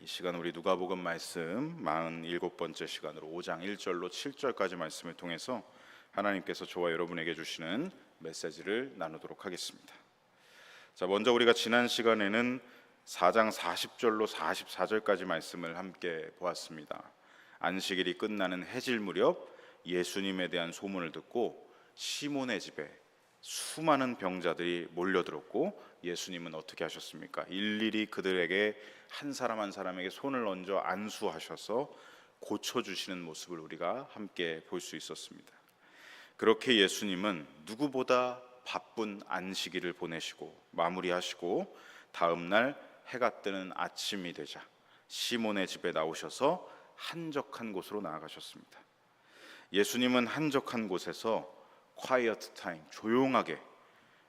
이 시간 우리 누가복음 말씀 47번째 시간으로 5장 1절로 7절까지 말씀을 통해서 하나님께서 저와 여러분에게 주시는 메시지를 나누도록 하겠습니다. 자, 먼저 우리가 지난 시간에는 4장 40절로 44절까지 말씀을 함께 보았습니다. 안식일이 끝나는 해질 무렵 예수님에 대한 소문을 듣고 시몬의 집에 수많은 병자들이 몰려들었고 예수님은 어떻게 하셨습니까? 일일이 그들에게 한 사람 한 사람에게 손을 얹어 안수하셔서 고쳐주시는 모습을 우리가 함께 볼 수 있었습니다. 그렇게 예수님은 누구보다 바쁜 안식일을 보내시고 마무리하시고 다음 날 해가 뜨는 아침이 되자 시몬의 집에 나오셔서 한적한 곳으로 나아가셨습니다. 예수님은 한적한 곳에서 quiet time, 조용하게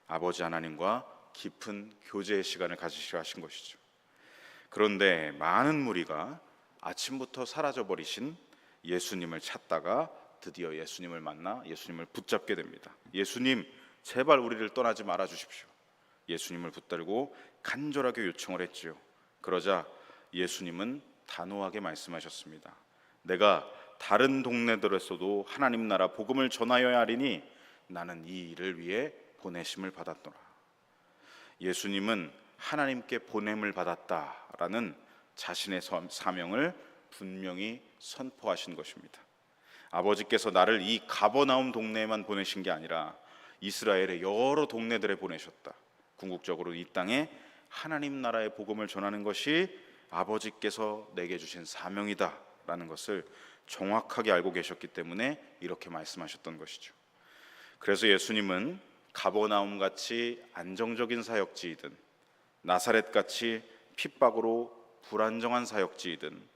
아버지 하나님과 깊은 교제의 시간을 가지시려 하신 것이죠. 그런데 많은 무리가 아침부터 사라져버리신 예수님을 찾다가 드디어 예수님을 만나 예수님을 붙잡게 됩니다. 예수님, 제발 우리를 떠나지 말아 주십시오. 예수님을 붙들고 간절하게 요청을 했지요. 그러자 예수님은 단호하게 말씀하셨습니다. 내가 다른 동네들에서도 하나님 나라 복음을 전하여야 하리니 나는 이 일을 위해 보내심을 받았노라. 예수님은 하나님께 보냄을 받았다라는 자신의 사명을 분명히 선포하신 것입니다. 아버지께서 나를 이 가버나움 동네에만 보내신 게 아니라 이스라엘의 여러 동네들에 보내셨다. 궁극적으로 이 땅에 하나님 나라의 복음을 전하는 것이 아버지께서 내게 주신 사명이다 라는 것을 정확하게 알고 계셨기 때문에 이렇게 말씀하셨던 것이죠. 그래서 예수님은 가버나움같이 안정적인 사역지이든 나사렛같이 핍박으로 불안정한 사역지이든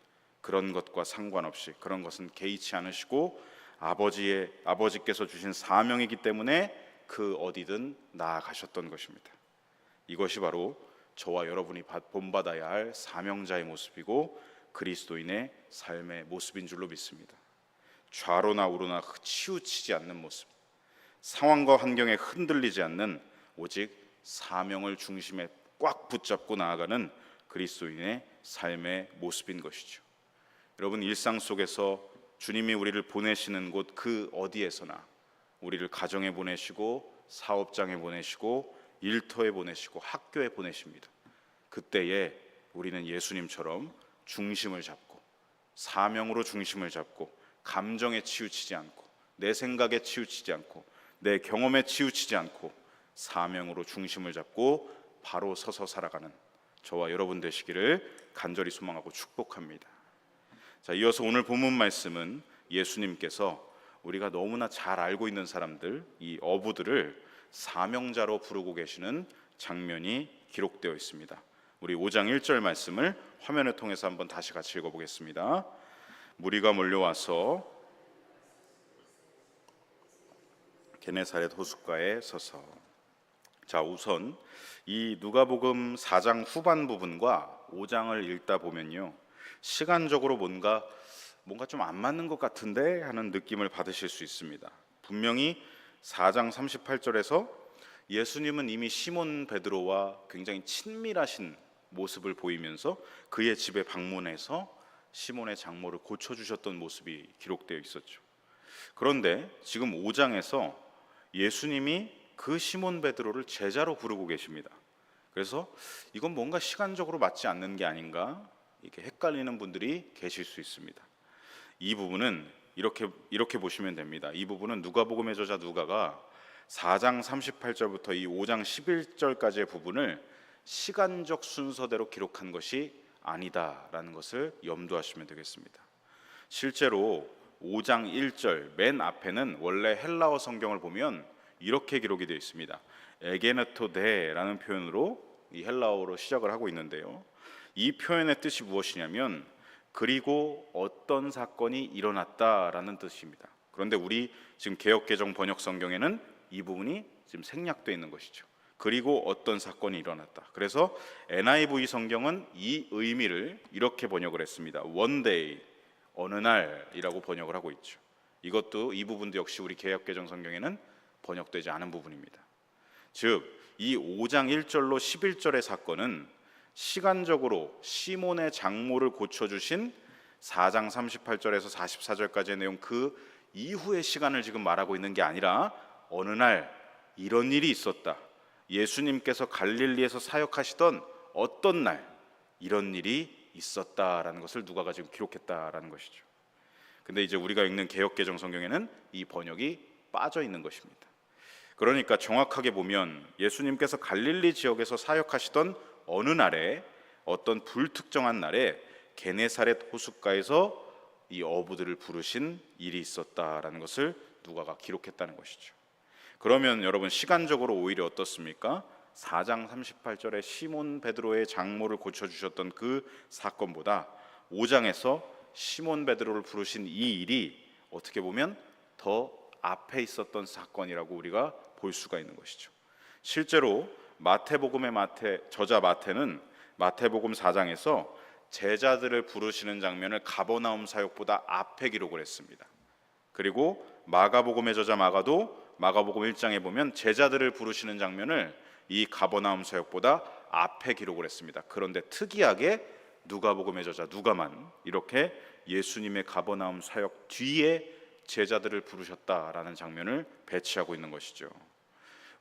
그런 것과 상관없이 그런 것은 개의치 않으시고 아버지께서 주신 사명이기 때문에 그 어디든 나아가셨던 것입니다. 이것이 바로 저와 여러분이 본받아야 할 사명자의 모습이고 그리스도인의 삶의 모습인 줄로 믿습니다. 좌로나 우로나 치우치지 않는 모습, 상황과 환경에 흔들리지 않는 오직 사명을 중심에 꽉 붙잡고 나아가는 그리스도인의 삶의 모습인 것이죠. 여러분, 일상 속에서 주님이 우리를 보내시는 곳 그 어디에서나 우리를 가정에 보내시고 사업장에 보내시고 일터에 보내시고 학교에 보내십니다. 그때에 우리는 예수님처럼 중심을 잡고 사명으로 중심을 잡고 감정에 치우치지 않고 내 생각에 치우치지 않고 내 경험에 치우치지 않고 사명으로 중심을 잡고 바로 서서 살아가는 저와 여러분 되시기를 간절히 소망하고 축복합니다. 자, 이어서 오늘 본문 말씀은 예수님께서 우리가 너무나 잘 알고 있는 사람들, 이 어부들을 사명자로 부르고 계시는 장면이 기록되어 있습니다. 우리 5장 1절 말씀을 화면을 통해서 한번 다시 같이 읽어보겠습니다. 무리가 몰려와서 게네사렛 호숫가에 서서. 자, 우선 이 누가복음 4장 후반 부분과 5장을 읽다 보면요, 시간적으로 뭔가 좀 안 맞는 것 같은데 하는 느낌을 받으실 수 있습니다. 분명히 4장 38절에서 예수님은 이미 시몬 베드로와 굉장히 친밀하신 모습을 보이면서 그의 집에 방문해서 시몬의 장모를 고쳐주셨던 모습이 기록되어 있었죠. 그런데 지금 5장에서 예수님이 그 시몬 베드로를 제자로 부르고 계십니다. 그래서 이건 뭔가 시간적으로 맞지 않는 게 아닌가 이렇게 헷갈리는 분들이 계실 수 있습니다. 이 부분은 이렇게 보시면 됩니다. 이 부분은 누가복음의 저자 누가가 4장 38절부터 이 5장 11절까지의 부분을 시간적 순서대로 기록한 것이 아니다라는 것을 염두하시면 되겠습니다. 실제로 5장 1절 맨 앞에는 원래 헬라어 성경을 보면 이렇게 기록이 되어 있습니다. 에게네토데라는 표현으로 이 헬라어로 시작을 하고 있는데요, 이 표현의 뜻이 무엇이냐면 그리고 어떤 사건이 일어났다라는 뜻입니다. 그런데 우리 지금 개역개정 번역 성경에는 이 부분이 지금 생략되어 있는 것이죠. 그리고 어떤 사건이 일어났다. 그래서 NIV 성경은 이 의미를 이렇게 번역을 했습니다. One day, 어느 날이라고 번역을 하고 있죠. 이 부분도 역시 우리 개역개정 성경에는 번역되지 않은 부분입니다. 즉, 이 5장 1절로 11절의 사건은 시간적으로 시몬의 장모를 고쳐주신 4장 38절에서 44절까지의 내용, 그 이후의 시간을 지금 말하고 있는 게 아니라 어느 날 이런 일이 있었다, 예수님께서 갈릴리에서 사역하시던 어떤 날 이런 일이 있었다라는 것을 누가가 지금 기록했다라는 것이죠. 근데 이제 우리가 읽는 개역개정 성경에는 이 번역이 빠져 있는 것입니다. 그러니까 정확하게 보면 예수님께서 갈릴리 지역에서 사역하시던 어느 날에, 어떤 불특정한 날에 게네사렛 호숫가에서 이 어부들을 부르신 일이 있었다라는 것을 누가가 기록했다는 것이죠. 그러면 여러분, 시간적으로 오히려 어떻습니까? 4장 38절에 시몬 베드로의 장모를 고쳐주셨던 그 사건보다 5장에서 시몬 베드로를 부르신 이 일이 어떻게 보면 더 앞에 있었던 사건이라고 우리가 볼 수가 있는 것이죠. 실제로 마태복음의 저자 마태는 마태복음 4장에서 제자들을 부르시는 장면을 가버나움 사역보다 앞에 기록을 했습니다. 그리고 마가복음의 저자 마가도 마가복음 1장에 보면 제자들을 부르시는 장면을 이 가버나움 사역보다 앞에 기록을 했습니다. 그런데 특이하게 누가복음의 저자 누가만 이렇게 예수님의 가버나움 사역 뒤에 제자들을 부르셨다라는 장면을 배치하고 있는 것이죠.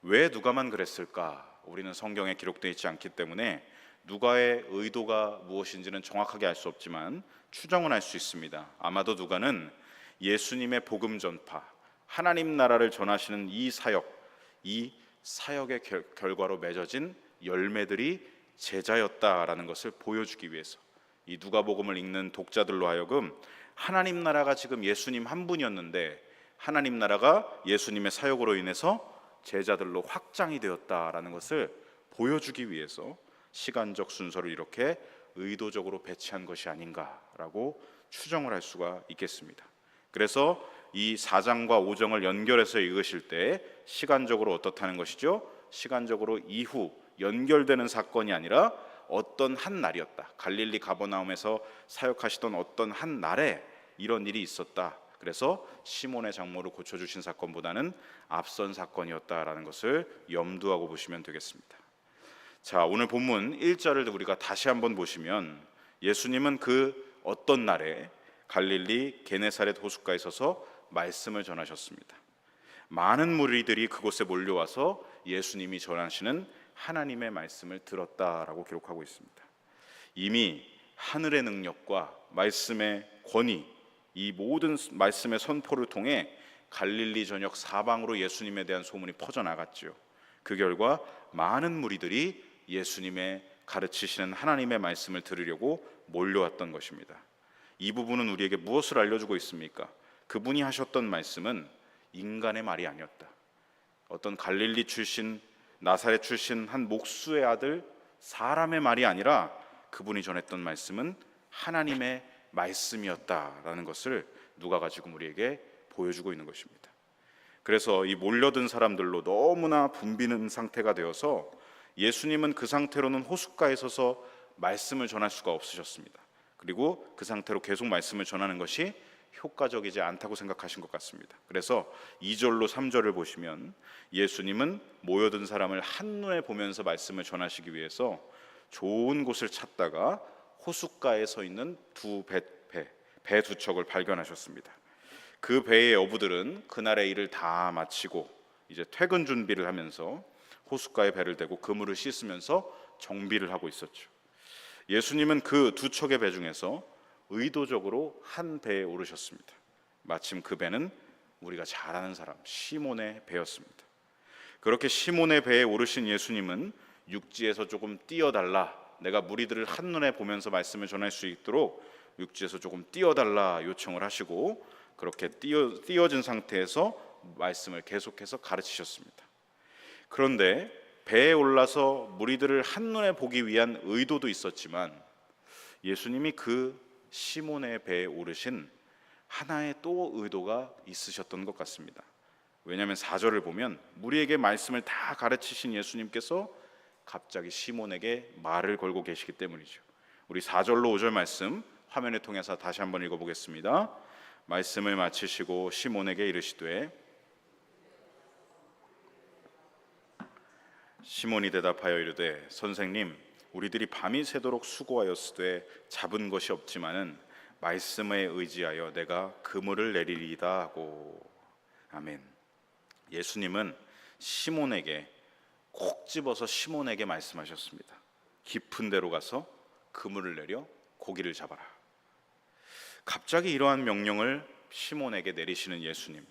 왜 누가만 그랬을까? 우리는 성경에 기록되어 있지 않기 때문에 누가의 의도가 무엇인지는 정확하게 알 수 없지만 추정은 할 수 있습니다. 아마도 누가는 예수님의 복음 전파, 하나님 나라를 전하시는 이 사역의 결과로 맺어진 열매들이 제자였다라는 것을 보여주기 위해서, 이 누가복음을 읽는 독자들로 하여금 하나님 나라가 지금 예수님 한 분이었는데 하나님 나라가 예수님의 사역으로 인해서 제자들로 확장이 되었다라는 것을 보여주기 위해서 시간적 순서를 이렇게 의도적으로 배치한 것이 아닌가라고 추정을 할 수가 있겠습니다. 그래서 이 4장과 5장을 연결해서 읽으실 때 시간적으로 어떻다는 것이죠? 시간적으로 이후 연결되는 사건이 아니라 어떤 한 날이었다, 갈릴리 가버나움에서 사역하시던 어떤 한 날에 이런 일이 있었다, 그래서 시몬의 장모를 고쳐주신 사건보다는 앞선 사건이었다라는 것을 염두하고 보시면 되겠습니다. 자, 오늘 본문 1절을 우리가 다시 한번 보시면 예수님은 그 어떤 날에 갈릴리 게네사렛 호숫가에 서서 말씀을 전하셨습니다. 많은 무리들이 그곳에 몰려와서 예수님이 전하시는 하나님의 말씀을 들었다라고 기록하고 있습니다. 이미 하늘의 능력과 말씀의 권위, 이 모든 말씀의 선포를 통해 갈릴리 전역 사방으로 예수님에 대한 소문이 퍼져나갔죠. 그 결과 많은 무리들이 예수님의 가르치시는 하나님의 말씀을 들으려고 몰려왔던 것입니다. 이 부분은 우리에게 무엇을 알려주고 있습니까? 그분이 하셨던 말씀은 인간의 말이 아니었다. 어떤 갈릴리 출신, 나사렛 출신 한 목수의 아들, 사람의 말이 아니라 그분이 전했던 말씀은 하나님의 말씀이었다라는 것을 누가가 지금 우리에게 보여주고 있는 것입니다. 그래서 이 몰려든 사람들로 너무나 붐비는 상태가 되어서 예수님은 그 상태로는 호숫가에 서서 말씀을 전할 수가 없으셨습니다. 그리고 그 상태로 계속 말씀을 전하는 것이 효과적이지 않다고 생각하신 것 같습니다. 그래서 2절로 3절을 보시면 예수님은 모여든 사람을 한눈에 보면서 말씀을 전하시기 위해서 좋은 곳을 찾다가 호숫가에 서 있는 배 두 척을 발견하셨습니다. 그 배의 어부들은 그날의 일을 다 마치고 이제 퇴근 준비를 하면서 호숫가에 배를 대고 그물을 씻으면서 정비를 하고 있었죠. 예수님은 그 두 척의 배 중에서 의도적으로 한 배에 오르셨습니다. 마침 그 배는 우리가 잘 아는 사람 시몬의 배였습니다. 그렇게 시몬의 배에 오르신 예수님은 육지에서 조금 뛰어달라, 내가 무리들을 한눈에 보면서 말씀을 전할 수 있도록 육지에서 조금 뛰어달라 요청을 하시고 그렇게 뛰어진 상태에서 말씀을 계속해서 가르치셨습니다. 그런데 배에 올라서 무리들을 한눈에 보기 위한 의도도 있었지만 예수님이 그 시몬의 배에 오르신 하나의 또 의도가 있으셨던 것 같습니다. 왜냐하면 4절을 보면 무리에게 말씀을 다 가르치신 예수님께서 갑자기 시몬에게 말을 걸고 계시기 때문이죠. 우리 4절로 5절 말씀 화면을 통해서 다시 한번 읽어보겠습니다. 말씀을 마치시고 시몬에게 이르시되, 시몬이 대답하여 이르되 선생님, 우리들이 밤이 새도록 수고하였으되 잡은 것이 없지만은 말씀에 의지하여 내가 그물을 내리리이다 하고. 아멘. 예수님은 시몬에게 콕 집어서 시몬에게 말씀하셨습니다. 깊은 데로 가서 그물을 내려 고기를 잡아라. 갑자기 이러한 명령을 시몬에게 내리시는 예수님,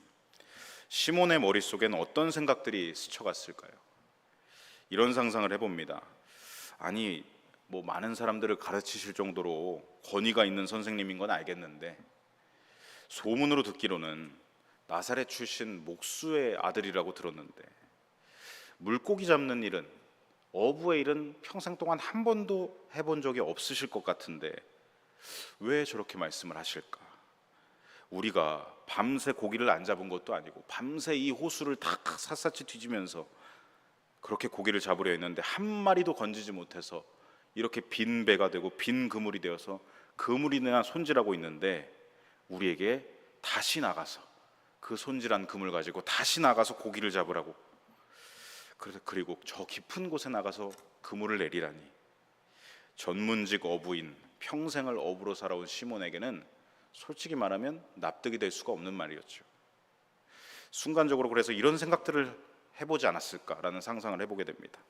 시몬의 머릿속엔 어떤 생각들이 스쳐갔을까요? 이런 상상을 해봅니다. 아니, 많은 사람들을 가르치실 정도로 권위가 있는 선생님인 건 알겠는데, 소문으로 듣기로는 나사렛 출신 목수의 아들이라고 들었는데, 물고기 잡는 일은, 어부의 일은 평생 동안 한 번도 해본 적이 없으실 것 같은데 왜 저렇게 말씀을 하실까? 우리가 밤새 고기를 안 잡은 것도 아니고 밤새 이 호수를 다 샅샅이 뒤지면서 그렇게 고기를 잡으려 했는데 한 마리도 건지지 못해서 이렇게 빈 배가 되고 빈 그물이 되어서 그물이나 손질하고 있는데, 우리에게 다시 나가서 그 손질한 그물 가지고 다시 나가서 고기를 잡으라고, 그리고 저 깊은 곳에 나가서 그물을 내리라니. 전문직 어부인, 평생을 어부로 살아온 시몬에게는 솔직히 말하면 납득이 될 수가 없는 말이었죠. 순간적으로 그래서 이런 생각들을 해보지 않았을까라는 상상을 해보게 됩니다.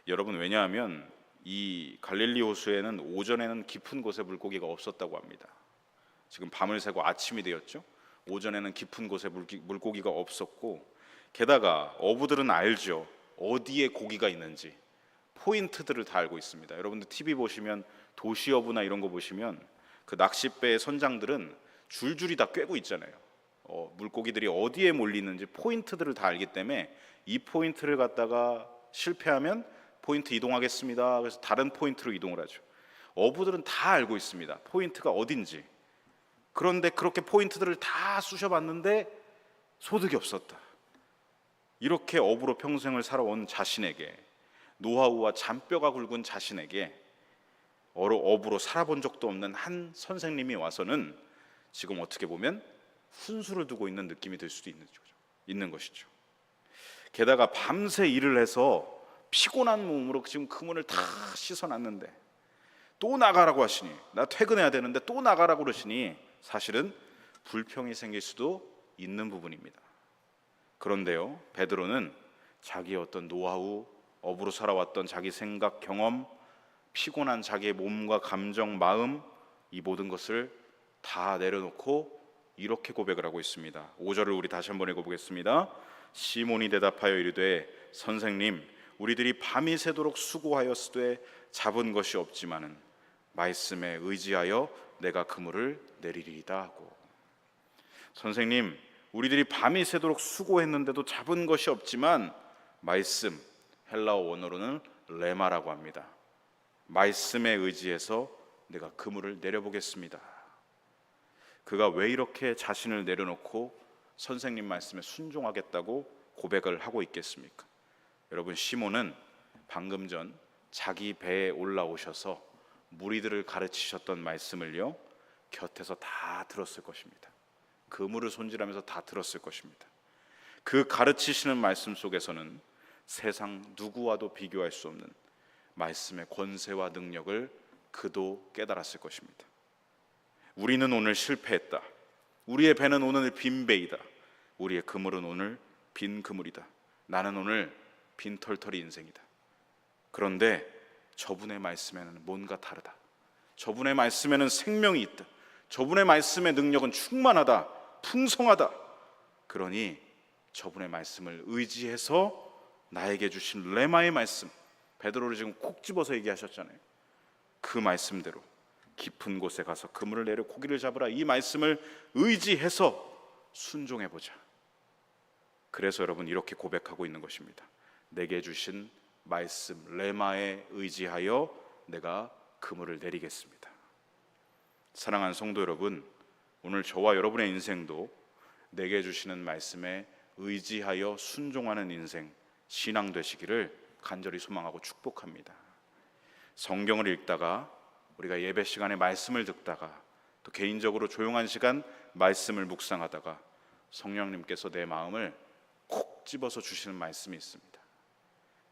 여러분, 왜냐하면 이 갈릴리 호수에는 오전에는 깊은 곳에 물고기가 없었다고 합니다. 지금 밤을 새고 아침이 되었죠. 오전에는 깊은 곳에 물고기가 없었고, 게다가 어부들은 알죠. 어디에 고기가 있는지 포인트들을 다 알고 있습니다. 여러분들 TV 보시면 도시어부나 이런 거 보시면 그 낚싯배의 선장들은 줄줄이 다 꿰고 있잖아요. 물고기들이 어디에 몰리는지 포인트들을 다 알기 때문에 이 포인트를 갖다가 실패하면 포인트 이동하겠습니다. 그래서 다른 포인트로 이동을 하죠. 어부들은 다 알고 있습니다. 포인트가 어딘지. 그런데 그렇게 포인트들을 다 쑤셔봤는데 소득이 없었다. 이렇게 어부로 평생을 살아온 자신에게, 노하우와 잔뼈가 굵은 자신에게 어부로 살아본 적도 없는 한 선생님이 와서는 지금 어떻게 보면 훈수를 두고 있는 느낌이 들 수도 있는 것이죠. 게다가 밤새 일을 해서 피곤한 몸으로 지금 그물을 다 씻어놨는데 또 나가라고 하시니, 나 퇴근해야 되는데 또 나가라고 그러시니 사실은 불평이 생길 수도 있는 부분입니다. 그런데요, 베드로는 자기의 어떤 노하우, 어부로 살아왔던 자기 생각, 경험, 피곤한 자기의 몸과 감정, 마음, 이 모든 것을 다 내려놓고 이렇게 고백을 하고 있습니다. 5절을 우리 다시 한번 읽어보겠습니다. 시몬이 대답하여 이르되 선생님, 우리들이 밤이 새도록 수고하였으되 잡은 것이 없지만은 말씀에 의지하여 내가 그물을 내리리이다 하고. 선생님, 우리들이 밤이 새도록 수고했는데도 잡은 것이 없지만, 말씀, 헬라어 원어로는 레마라고 합니다. 말씀에 의지해서 내가 그물을 내려보겠습니다. 그가 왜 이렇게 자신을 내려놓고 선생님 말씀에 순종하겠다고 고백을 하고 있겠습니까? 여러분, 시몬은 방금 전 자기 배에 올라오셔서 무리들을 가르치셨던 말씀을요, 곁에서 다 들었을 것입니다. 그물을 손질하면서 다 들었을 것입니다. 그 가르치시는 말씀 속에서는 세상 누구와도 비교할 수 없는 말씀의 권세와 능력을 그도 깨달았을 것입니다. 우리는 오늘 실패했다. 우리의 배는 오늘 빈 배이다. 우리의 그물은 오늘 빈 그물이다. 나는 오늘 빈털터리 인생이다. 그런데 저분의 말씀에는 뭔가 다르다. 저분의 말씀에는 생명이 있다. 저분의 말씀의 능력은 충만하다, 풍성하다. 그러니 저분의 말씀을 의지해서 나에게 주신 레마의 말씀, 베드로를 지금 콕 집어서 얘기하셨잖아요. 그 말씀대로 깊은 곳에 가서 그물을 내려 고기를 잡으라, 이 말씀을 의지해서 순종해보자. 그래서 여러분, 이렇게 고백하고 있는 것입니다. 내게 주신 말씀 레마에 의지하여 내가 그물을 내리겠습니다. 사랑하는 성도 여러분, 오늘 저와 여러분의 인생도 내게 주시는 말씀에 의지하여 순종하는 인생, 신앙 되시기를 간절히 소망하고 축복합니다. 성경을 읽다가, 우리가 예배 시간에 말씀을 듣다가, 또 개인적으로 조용한 시간 말씀을 묵상하다가 성령님께서 내 마음을 콕 집어서 주시는 말씀이 있습니다.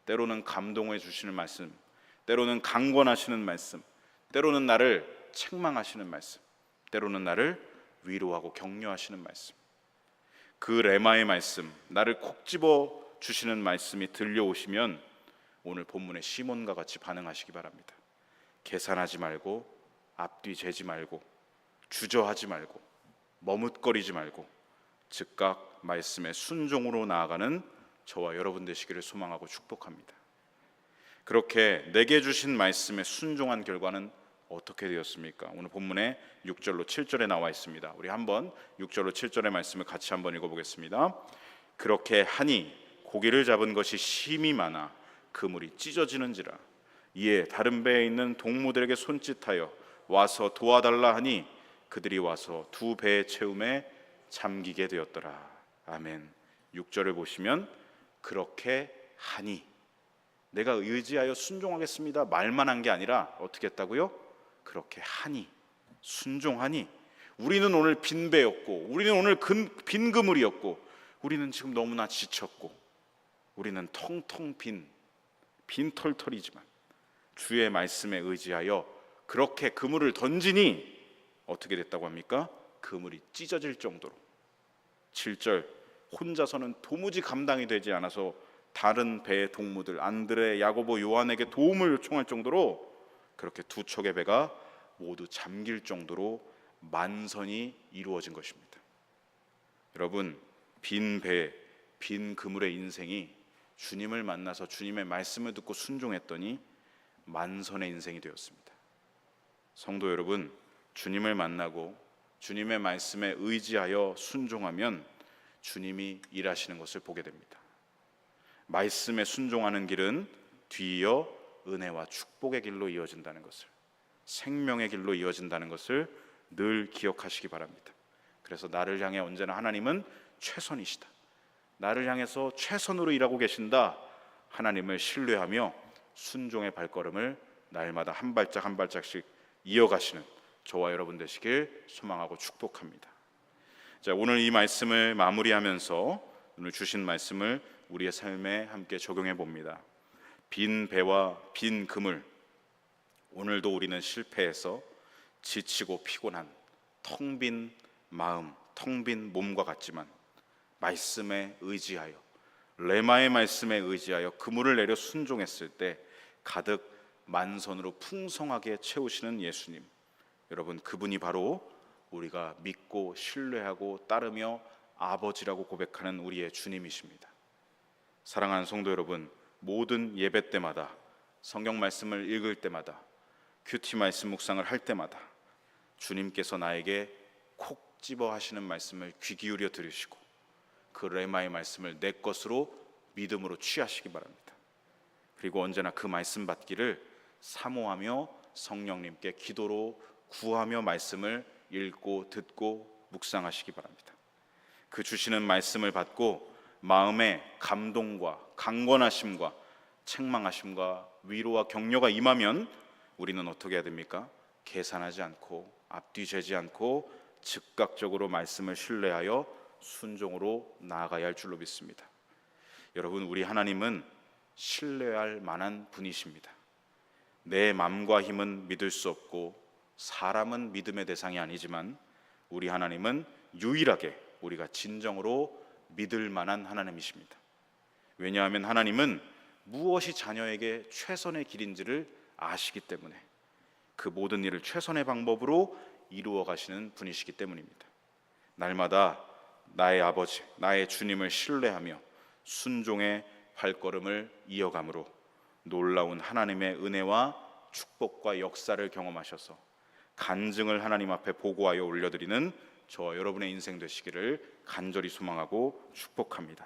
때로는 감동해 주시는 말씀, 때로는 강권하시는 말씀, 때로는 나를 책망하시는 말씀, 때로는 나를 위로하고 격려하시는 말씀, 그 레마의 말씀, 나를 콕 집어 주시는 말씀이 들려오시면 오늘 본문의 시몬과 같이 반응하시기 바랍니다. 계산하지 말고, 앞뒤 재지 말고, 주저하지 말고, 머뭇거리지 말고 즉각 말씀의 순종으로 나아가는 저와 여러분 되시기를 소망하고 축복합니다. 그렇게 내게 주신 말씀에 순종한 결과는 어떻게 되었습니까? 오늘 본문에 6절로 7절에 나와 있습니다. 우리 한번 6절로 7절의 말씀을 같이 한번 읽어보겠습니다. 그렇게 하니 고기를 잡은 것이 심히 많아 그물이 찢어지는지라. 이에 다른 배에 있는 동무들에게 손짓하여 와서 도와달라 하니 그들이 와서 두 배의 채움에 잠기게 되었더라. 아멘. 6절을 보시면 그렇게 하니, 내가 의지하여 순종하겠습니다 말만 한 게 아니라 어떻게 했다고요? 그렇게 하니, 순종하니. 우리는 오늘 빈 배였고, 우리는 오늘 빈 그물이었고, 우리는 지금 너무나 지쳤고, 우리는 텅텅 빈 털털이지만 주의 말씀에 의지하여 그렇게 그물을 던지니 어떻게 됐다고 합니까? 그물이 찢어질 정도로. 7절, 혼자서는 도무지 감당이 되지 않아서 다른 배의 동무들 안드레, 야고보, 요한에게 도움을 요청할 정도로 그렇게 두 척의 배가 모두 잠길 정도로 만선이 이루어진 것입니다. 여러분, 빈 배, 빈 그물의 인생이 주님을 만나서 주님의 말씀을 듣고 순종했더니 만선의 인생이 되었습니다. 성도 여러분, 주님을 만나고 주님의 말씀에 의지하여 순종하면 주님이 일하시는 것을 보게 됩니다. 말씀에 순종하는 길은 뒤이어 은혜와 축복의 길로 이어진다는 것을, 생명의 길로 이어진다는 것을 늘 기억하시기 바랍니다. 그래서 나를 향해 언제나 하나님은 최선이시다, 나를 향해서 최선으로 일하고 계신다, 하나님을 신뢰하며 순종의 발걸음을 날마다 한 발짝 한 발짝씩 이어가시는 저와 여러분 되시길 소망하고 축복합니다. 자, 오늘 이 말씀을 마무리하면서 오늘 주신 말씀을 우리의 삶에 함께 적용해 봅니다. 빈 배와 빈 그물, 오늘도 우리는 실패해서 지치고 피곤한 텅 빈 마음, 텅 빈 몸과 같지만 말씀에 의지하여, 레마의 말씀에 의지하여 그물을 내려 순종했을 때 가득 만선으로 풍성하게 채우시는 예수님, 여러분, 그분이 바로 우리가 믿고 신뢰하고 따르며 아버지라고 고백하는 우리의 주님이십니다. 사랑하는 성도 여러분, 모든 예배 때마다, 성경 말씀을 읽을 때마다, 큐티 말씀 묵상을 할 때마다 주님께서 나에게 콕 집어 하시는 말씀을 귀 기울여 들으시고 그 레마의 말씀을 내 것으로 믿음으로 취하시기 바랍니다. 그리고 언제나 그 말씀 받기를 사모하며 성령님께 기도로 구하며 말씀을 읽고 듣고 묵상하시기 바랍니다. 그 주시는 말씀을 받고 마음에 감동과 강권하심과 책망하심과 위로와 격려가 임하면 우리는 어떻게 해야 됩니까? 계산하지 않고 앞뒤 재지 않고 즉각적으로 말씀을 신뢰하여 순종으로 나아가야 할 줄로 믿습니다. 여러분, 우리 하나님은 신뢰할 만한 분이십니다. 내 마음과 힘은 믿을 수 없고 사람은 믿음의 대상이 아니지만 우리 하나님은 유일하게 우리가 진정으로 믿을 만한 하나님이십니다. 왜냐하면 하나님은 무엇이 자녀에게 최선의 길인지를 아시기 때문에 그 모든 일을 최선의 방법으로 이루어 가시는 분이시기 때문입니다. 날마다 나의 아버지, 나의 주님을 신뢰하며 순종의 발걸음을 이어감으로 놀라운 하나님의 은혜와 축복과 역사를 경험하셔서 간증을 하나님 앞에 보고하여 올려드리는 저와 여러분의 인생 되시기를 간절히 소망하고 축복합니다.